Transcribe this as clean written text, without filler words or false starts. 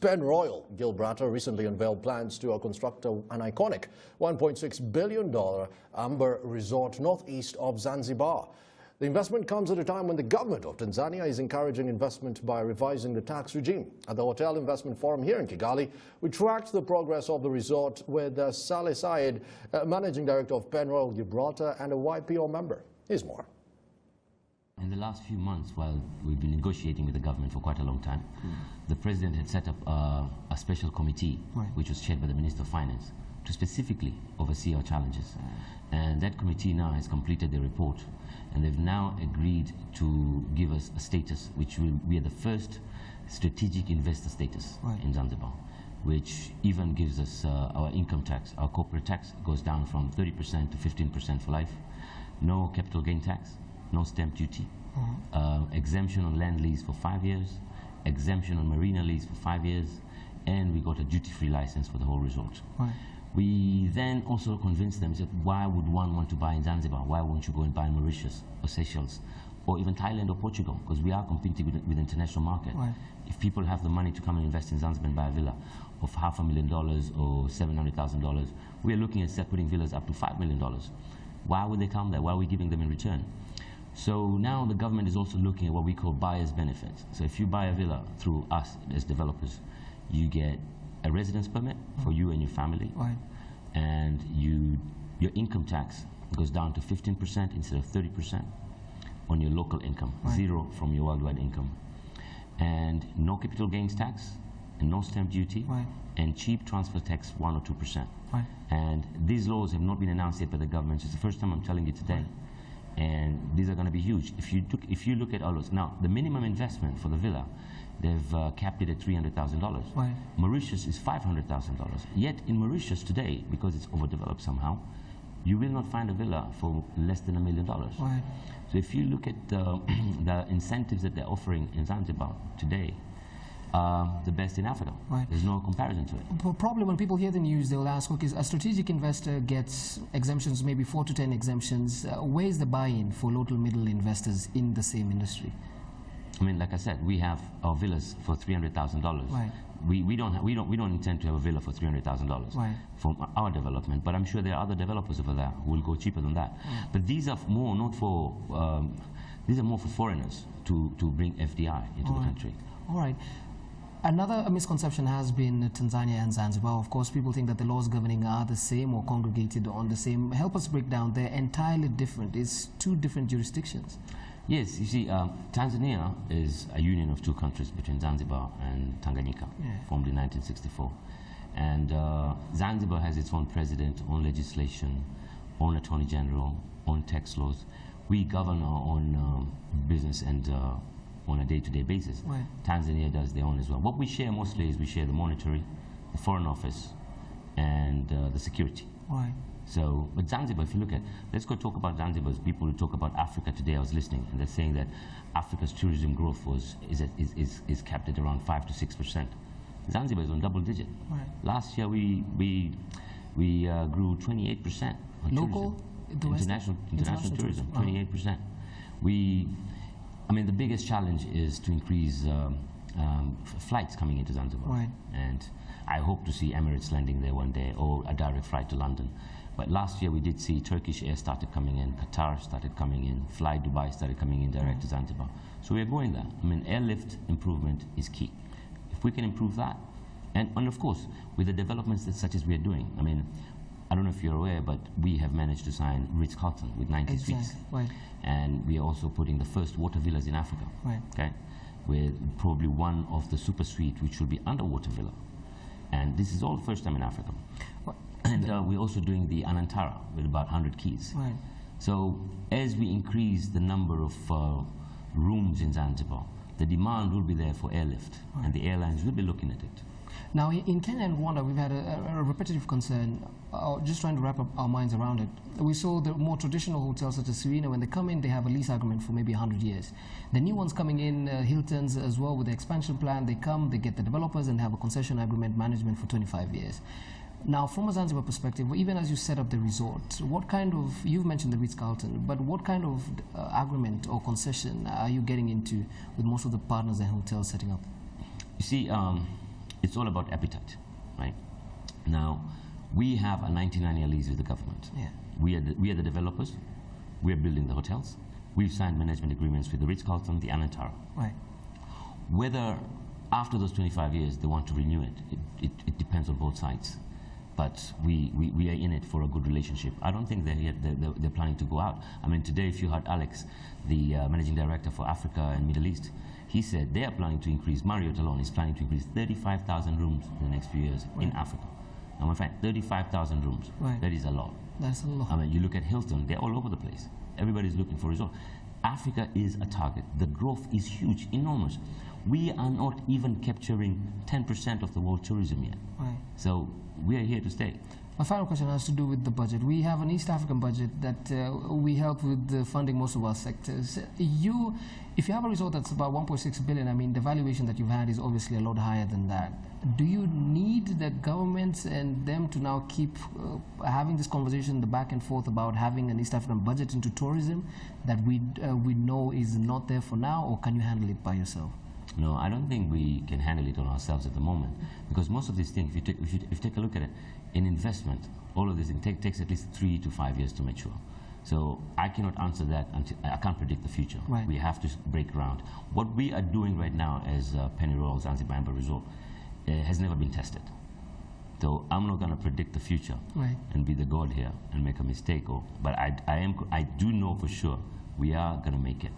Penroyal Gibraltar recently unveiled plans to construct an iconic $1.6 billion amber resort northeast of Zanzibar. The investment comes at a time when the government of Tanzania is encouraging investment by revising the tax regime. At the Hotel Investment Forum here in Kigali, we tracked the progress of the resort with Saleh Said, Managing Director of Penroyal Gibraltar and a YPO member. Here's more. In the last few months, while we've been negotiating with the government for quite a long time, the President had set up a special committee, which was chaired by the Minister of Finance, to specifically oversee our challenges. And that committee now has completed their report, and they've now agreed to give us a status, which we are the first strategic investor status in Zanzibar, which even gives us our income tax. Our corporate tax goes down from 30% to 15% for life, no capital gain tax, no stamp duty, exemption on land lease for 5 years, exemption on marina lease for 5 years, and we got a duty-free license for the whole resort. We then also convinced them, said, why would one want to buy in Zanzibar? Why won't you go and buy in Mauritius or Seychelles or even Thailand or Portugal? Because we are competing with the international market. If people have the money to come and invest in Zanzibar and buy a villa of $500,000 or $700,000, we are looking at putting villas up to $5 million. Why would they come there? Why are we giving them in return? So now the government is also looking at what we call buyer's benefits. So if you buy a villa through us as developers, you get a residence permit for you and your family, and your income tax goes down to 15% instead of 30% on your local income, zero from your worldwide income, and no capital gains tax, and no stamp duty, and cheap transfer tax 1 or 2%. And these laws have not been announced yet by the government. It's the first time I'm telling you today. And these are going to be huge. If you look at all those, now the minimum investment for the villa, they've capped it at $300,000. Mauritius is $500,000. Yet in Mauritius today, because it's overdeveloped somehow, you will not find a villa for less than $1 million. So if you look at the incentives that they're offering in Zanzibar today, the best in Africa. There's no comparison to it. Probably when people hear the news, they'll ask, okay, a strategic investor gets exemptions, maybe 4 to 10 exemptions. Where's the buy-in for local middle investors in the same industry? I mean, like I said, we have our villas for $300,000. We don't intend to have a villa for $300,000 for our development, but I'm sure there are other developers over there who will go cheaper than that. But these are more not for these are more for foreigners to bring FDI into the country. All right. Another misconception has been Tanzania and Zanzibar. Of course, people think that the laws governing are the same or congregated on the same. Help us break down. They're entirely different. It's 2 different jurisdictions. Yes, you see, Tanzania is a union of 2 countries between Zanzibar and Tanganyika, formed in 1964. And Zanzibar has its own president, own legislation, own attorney general, own tax laws. We govern our own business and on a day-to-day basis. Tanzania does their own as well. What we share mostly is we share the monetary, the foreign office, and the security. So, but Zanzibar, if you look at, let's go talk about Zanzibar. People who talk about Africa today, I was listening, and they're saying that Africa's tourism growth is capped at around 5 to 6%. Zanzibar is on double digit. Last year we grew 28% on local, tourism. International tourism, 28%. I mean, the biggest challenge is to increase flights coming into Zanzibar. And I hope to see Emirates landing there one day, or a direct flight to London. But last year we did see Turkish Air started coming in, Qatar started coming in, Fly Dubai started coming in direct to Zanzibar. So we're going there. I mean, airlift improvement is key. If we can improve that, and of course, with the developments such as we're doing, I mean, I don't know if you're aware, but we have managed to sign Ritz-Carlton with 90 suites. And we are also putting the first water villas in Africa. Okay, with probably one of the super suite which will be underwater villa. And this is all the first time in Africa. And we're also doing the Anantara with about 100 keys. So as we increase the number of rooms in Zanzibar, the demand will be there for airlift, and the airlines will be looking at it. Now, in Kenya and Rwanda, we've had a repetitive concern, just trying to wrap up our minds around it. We saw the more traditional hotels such as Serena, when they come in, they have a lease agreement for maybe 100 years. The new ones coming in, Hilton's as well, with the expansion plan, they come, they get the developers and have a concession agreement management for 25 years. Now, from a Zanzibar perspective, even as you set up the resort, what kind of, you've mentioned the Ritz-Carlton, but what kind of agreement or concession are you getting into with most of the partners and hotels setting up? You see, It's all about appetite, right? Now, we have a 99-year lease with the government. Yeah. We are the developers. We are building the hotels. We've signed management agreements with the Ritz-Carlton, the Anantara. Right. Whether after those 25 years they want to renew it depends on both sides. But we are in it for a good relationship. I don't think they're planning to go out. I mean, today, if you heard Alex, the managing director for Africa and Middle East, he said they are planning to increase, Marriott alone is planning to increase 35,000 rooms in the next few years in Africa. And my friend, 35,000 rooms, that is a lot. That's a lot. I mean, you look at Hilton, they're all over the place. Everybody's looking for resort. Africa is a target. The growth is huge, enormous. We are not even capturing 10% of the world tourism yet. Right. So we are here to stay. My final question has to do with the budget. We have an East African budget that we help with funding most of our sectors. If you have a resort that's about 1.6 billion, I mean, the valuation that you've had is obviously a lot higher than that. Do you need the governments and them to now keep having this conversation, the back and forth about having an East African budget into tourism that we know is not there for now, or can you handle it by yourself? No, I don't think we can handle it on ourselves at the moment, because most of these things, if you take a look at it, in investment, all of this takes at least 3 to 5 years to mature. So I cannot answer that until I can't predict the future. Right. We have to break ground. What we are doing right now as Penny Royal Zanzibar Amber Resort has never been tested. So I'm not going to predict the future and be the god here and make a mistake. But I do know for sure we are going to make it.